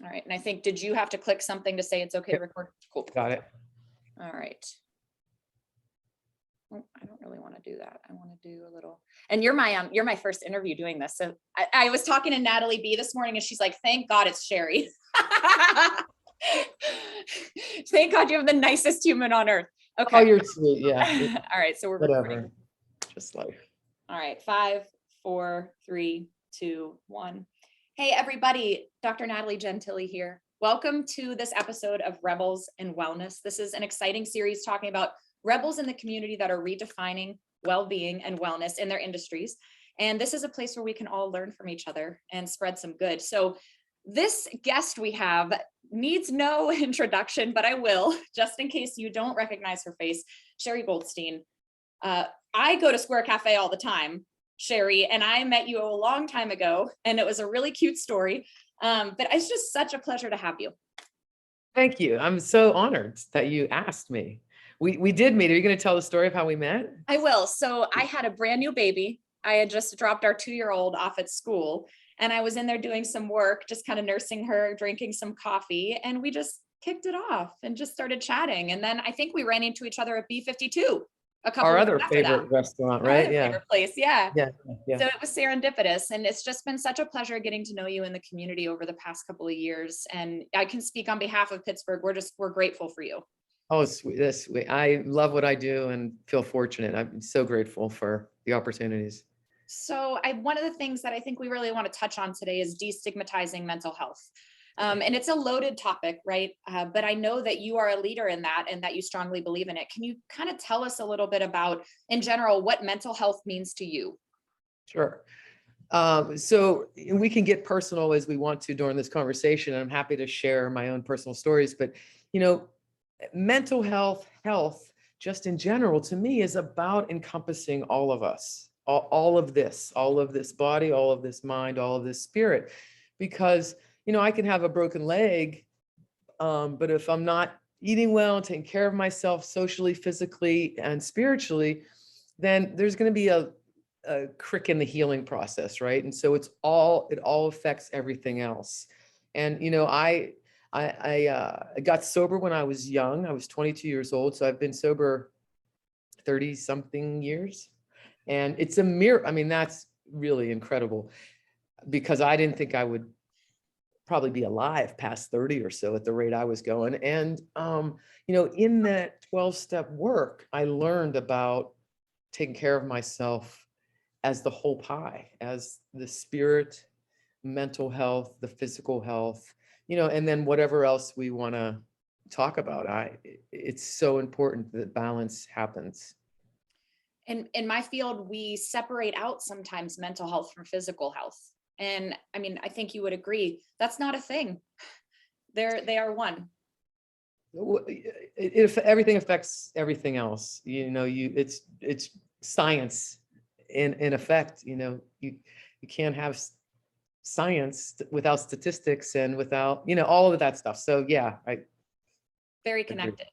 All right. And I think, did you have to click something to say it's okay to Yep. record? Cool. Got it. All right. Oh, I don't really want to do that. I want to do a little, and you're my first interview doing this. So I was talking to Natalie B this morning and she's like, thank God it's Sherree. Thank God you have the nicest human on earth. Okay. Oh, you're sweet. Yeah. All right. So we're Whatever. recording. Just life. All right. 5, 4, 3, 2, 1. Hey, everybody. Dr. Natalie Gentile here. Welcome to this episode of Rebels in Wellness. This is an exciting series talking about rebels in the community that are redefining well-being and wellness in their industries. And this is a place where we can all learn from each other and spread some good. So this guest we have needs no introduction, but I will, just in case you don't recognize her face, Sherree Goldstein. I go to Square Cafe all the time, Sherree, and I met you a long time ago, and it was a really cute story. But it's just such a pleasure to have you. Thank you. I'm so honored that you asked me. We did meet. Are you going to tell the story of how we met? I will. So I had a brand new baby. I had just dropped our 2-year-old off at school, and I was in there doing some work, just kind of nursing her, drinking some coffee, and we just kicked it off and just started chatting. And then I think we ran into each other at B52 a couple Our weeks other after favorite that. restaurant, Our right? other Yeah. favorite place. Yeah. Yeah. Yeah. So it was serendipitous, and it's just been such a pleasure getting to know you in the community over the past couple of years. And I can speak on behalf of Pittsburgh. We're grateful for you. Oh, sweet. That's sweet. I love what I do and feel fortunate. I'm so grateful for the opportunities. So one of the things that I think we really want to touch on today is destigmatizing mental health. And it's a loaded topic, right? But I know that you are a leader in that and that you strongly believe in it. Can you kind of tell us a little bit about, in general, what mental health means to you? Sure. So we can get personal as we want to during this conversation. I'm happy to share my own personal stories, but mental health, just in general, to me is about encompassing all of us, all of this body, all of this mind, all of this spirit, because, I can have a broken leg, but if I'm not eating well, taking care of myself socially, physically, and spiritually, then there's going to be a crick in the healing process, right? And so it all affects everything else. And I got sober when I was young. I was 22 years old, so I've been sober 30 something years. And it's a mirror. I mean, that's really incredible, because I didn't think I would probably be alive past 30 or so at the rate I was going. And in that 12-step work, I learned about taking care of myself as the whole pie, as the spirit, mental health, the physical health, and then whatever else we want to talk about. It's so important that balance happens. In my field, we separate out sometimes mental health from physical health. And I mean, I think you would agree that's not a thing. They are one. Everything affects everything else. It's science in effect. You can't have science without statistics and without all of that stuff. So yeah, Very connected.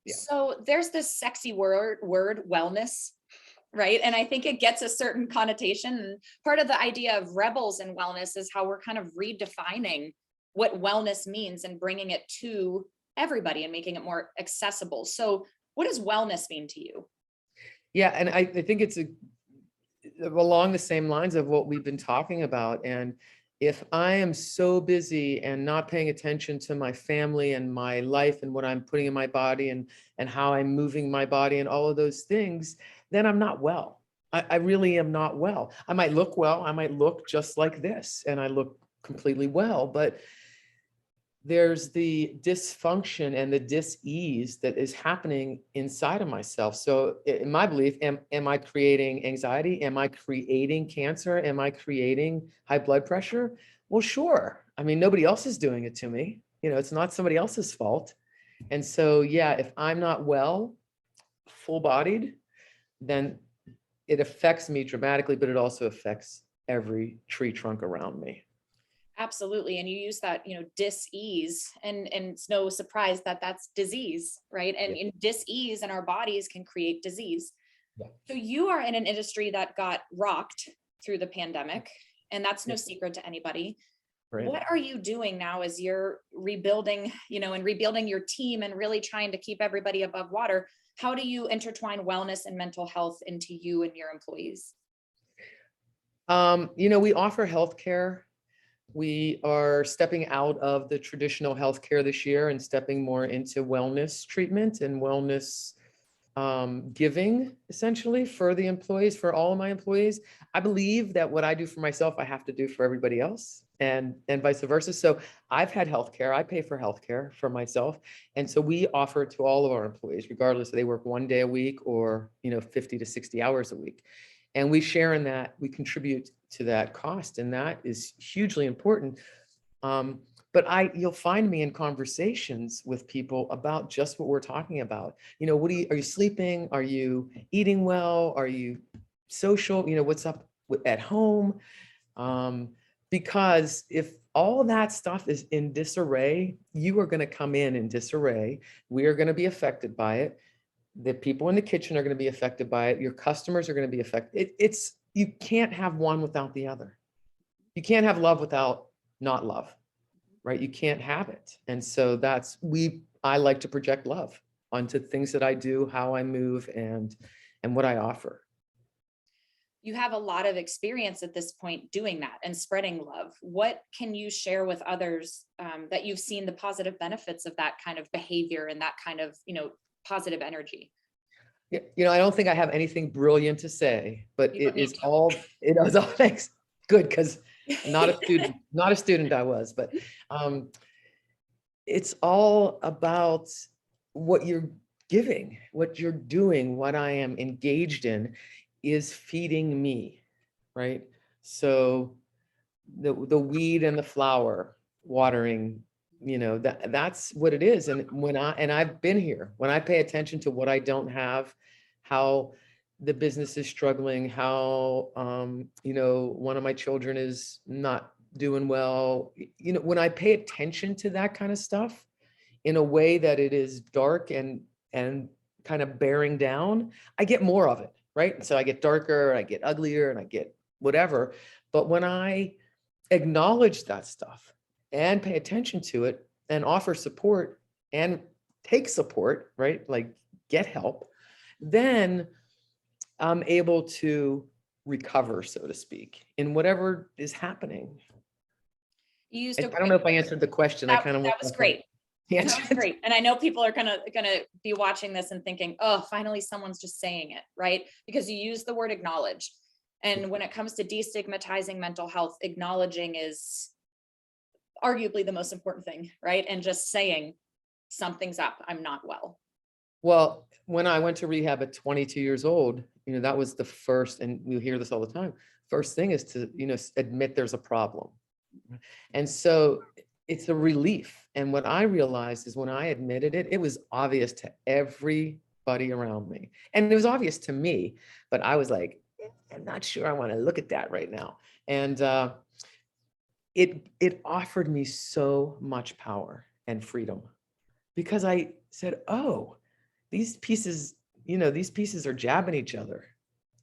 Yeah. So there's this sexy word wellness, right? And I think it gets a certain connotation. And part of the idea of rebels in wellness is how we're kind of redefining what wellness means and bringing it to everybody and making it more accessible. So what does wellness mean to you? Yeah, and I think it's along the same lines of what we've been talking about. And if I am so busy and not paying attention to my family and my life and what I'm putting in my body and how I'm moving my body and all of those things, then I'm not well. I really am not well. I might look well. I might look just like this and I look completely well, but there's the dysfunction and the dis-ease that is happening inside of myself. So in my belief, am I creating anxiety? Am I creating cancer? Am I creating high blood pressure? Well, sure. I mean, nobody else is doing it to me. It's not somebody else's fault. And so, yeah, if I'm not well, full-bodied, then it affects me dramatically, but it also affects every tree trunk around me. Absolutely. And you use that, dis-ease, and it's no surprise that that's disease, right? And in dis-ease in our bodies can create disease. Yeah. So you are in an industry that got rocked through the pandemic, and that's no secret to anybody. right? What are you doing now as you're rebuilding, and rebuilding your team and really trying to keep everybody above water? How do you intertwine wellness and mental health into you and your employees? We offer healthcare. We are stepping out of the traditional healthcare this year and stepping more into wellness treatment and wellness giving, essentially, for the employees, for all of my employees. I believe that what I do for myself, I have to do for everybody else, and vice versa. So I've had healthcare. I pay for healthcare for myself, and so we offer it to all of our employees, regardless if they work 1 day a week or 50 to 60 hours a week. And we share in that. We contribute to that cost, and that is hugely important. Um, but you'll find me in conversations with people about just what we're talking about. Are you sleeping? Are you eating well? Are you social? What's up at home? Because if all that stuff is in disarray, you are going to come in disarray. We are going to be affected by it. The people in the kitchen are going to be affected by it. Your customers are going to be affected. You can't have one without the other. You can't have love without not love. Right? You can't have it. And so I like to project love onto things that I do, how I move, and what I offer. You have a lot of experience at this point doing that and spreading love. What can you share with others that you've seen the positive benefits of that kind of behavior and that kind of, positive energy? Yeah, I don't think I have anything brilliant to say, but You don't need it is all thanks. Good, because not a student I was, but it's all about what you're giving, what you're doing, what I am engaged in is feeding me, right? So the weed and the flower watering, that's what it is. And I've been here, when I pay attention to what I don't have, how the business is struggling, how one of my children is not doing well, when I pay attention to that kind of stuff in a way that it is dark and kind of bearing down, I get more of it, right? So I get darker, I get uglier, and I get whatever. But when I acknowledge that stuff and pay attention to it and offer support and take support, right? Like get help, then I'm able to recover, so to speak, in whatever is happening. You used I a don't know if I answered the question. I that, kind of that was great. That was great. And I know people are gonna be watching this and thinking, oh, finally someone's just saying it, right? Because you use the word acknowledge. And when it comes to destigmatizing mental health, acknowledging is arguably the most important thing, right? And just saying something's up, I'm not well. Well, when I went to rehab at 22 years old, that was the first, and we hear this all the time. First thing is to, admit there's a problem. And so it's a relief. And what I realized is when I admitted it, it was obvious to everybody around me. And it was obvious to me, but I was like, I'm not sure I want to look at that right now. And it offered me so much power and freedom because I said, oh, these pieces are jabbing each other,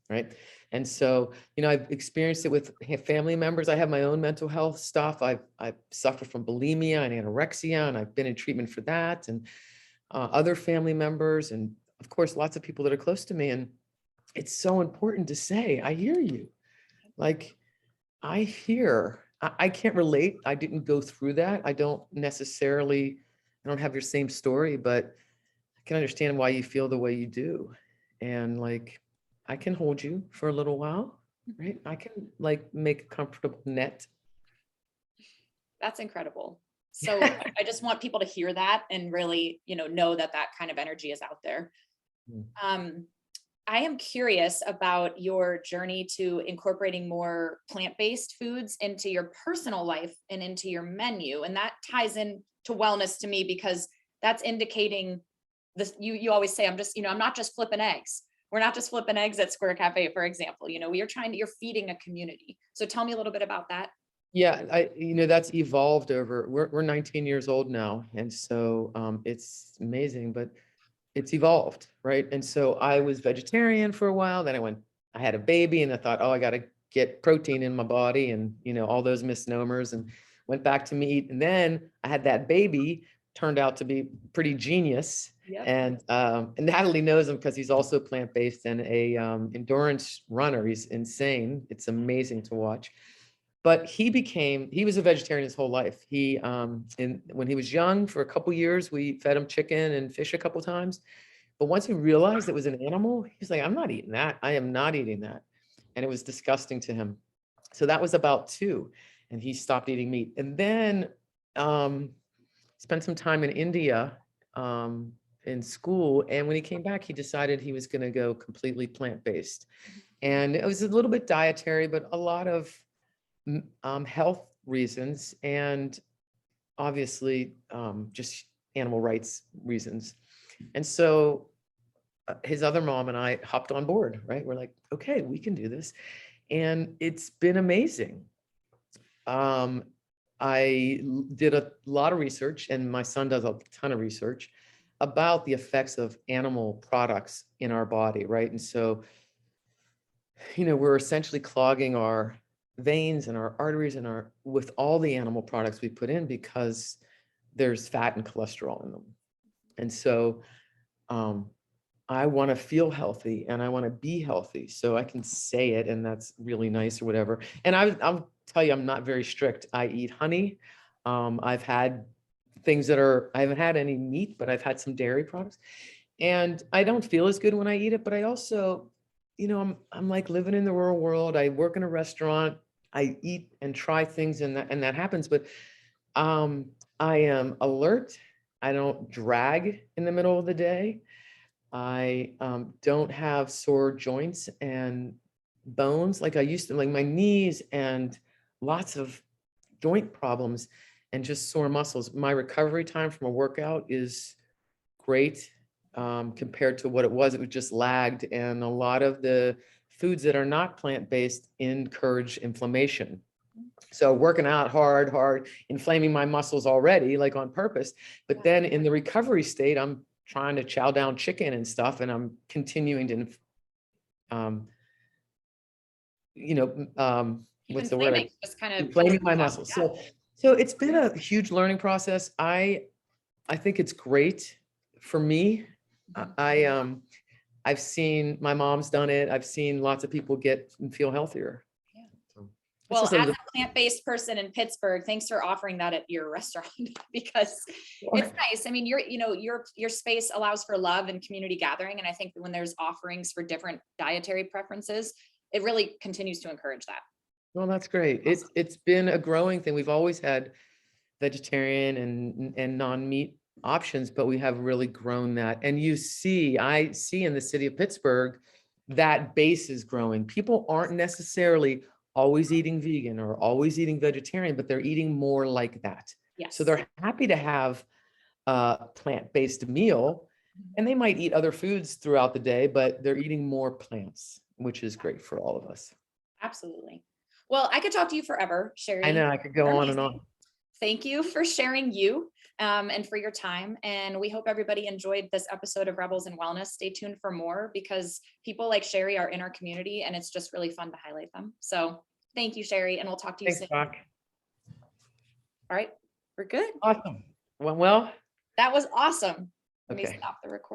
right? And so, I've experienced it with family members. I have my own mental health stuff. I've suffered from bulimia and anorexia, and I've been in treatment for that, and other family members, and of course, lots of people that are close to me. And it's so important to say, I hear you. Like, I can't relate. I didn't go through that. I don't have your same story, but I can understand why you feel the way you do. And like, I can hold you for a little while, right? I can make a comfortable net. That's incredible. So I just want people to hear that and really, know that kind of energy is out there. I am curious about your journey to incorporating more plant-based foods into your personal life and into your menu. And that ties in to wellness to me, because that's indicating this. You always say, I'm not just flipping eggs. We're not just flipping eggs at Square Cafe, for example. You're feeding a community. So tell me a little bit about that. Yeah, that's evolved over, we're 19 years old now. And so it's amazing, but it's evolved, right? And so I was vegetarian for a while. Then I had a baby, and I thought, oh, I got to get protein in my body, and all those misnomers. And went back to meat. And then I had that baby, turned out to be pretty genius. Yep. And Natalie knows him because he's also plant-based and a endurance runner. He's insane. It's amazing to watch. But he was a vegetarian his whole life. When he was young, for a couple years, we fed him chicken and fish a couple times. But once he realized it was an animal, he's like, I'm not eating that. I am not eating that. And it was disgusting to him. So that was about 2, and he stopped eating meat. And then spent some time in India in school. And when he came back, he decided he was going to go completely plant-based. And it was a little bit dietary, but a lot of health reasons, and obviously just animal rights reasons. And so his other mom and I hopped on board, right? We're like, okay, we can do this. And it's been amazing. I did a lot of research, and my son does a ton of research about the effects of animal products in our body, right? And so, we're essentially clogging our veins and our arteries with all the animal products we put in, because there's fat and cholesterol in them. And so I want to feel healthy and I want to be healthy, so I can say it, and that's really nice or whatever. And I'll tell you, I'm not very strict. I eat honey. I've had things I haven't had any meat, but I've had some dairy products, and I don't feel as good when I eat it. But I also, I'm like living in the rural world. I work in a restaurant. I eat and try things, and that happens. But I am alert. I don't drag in the middle of the day. I don't have sore joints and bones like I used to, like my knees, and lots of joint problems and just sore muscles. My recovery time from a workout is great compared to what it was. It was just lagged, and a lot of the foods that are not plant-based encourage inflammation. So working out hard, inflaming my muscles already, like on purpose. But then in the recovery state, I'm trying to chow down chicken and stuff, and I'm continuing to, what's the word? Just kind of Inflaming my muscles. Yeah. So it's been a huge learning process. I think it's great for me. I've seen my mom's done it. I've seen lots of people get and feel healthier. Well, as a plant-based person in Pittsburgh, thanks for offering that at your restaurant, because it's nice. I mean, your space allows for love and community gathering. And I think when there's offerings for different dietary preferences, it really continues to encourage that. Well, that's great. Awesome. It's been a growing thing. We've always had vegetarian and non-meat options, but we have really grown that. And I see in the city of Pittsburgh, that base is growing. People aren't necessarily always eating vegan or always eating vegetarian, but they're eating more like that. Yes. So they're happy to have a plant-based meal, and they might eat other foods throughout the day, but they're eating more plants, which is great for all of us. Absolutely. Well, I could talk to you forever, Sherree. I know, I could go on and on. Thank you for sharing and for your time. And we hope everybody enjoyed this episode of Rebels in Wellness. Stay tuned for more, because people like Sherree are in our community, and it's just really fun to highlight them. So thank you, Sherree, and we'll talk to you soon. Doc. All right, we're good. Awesome. Went well? That was awesome. Let me Okay. stop the recording.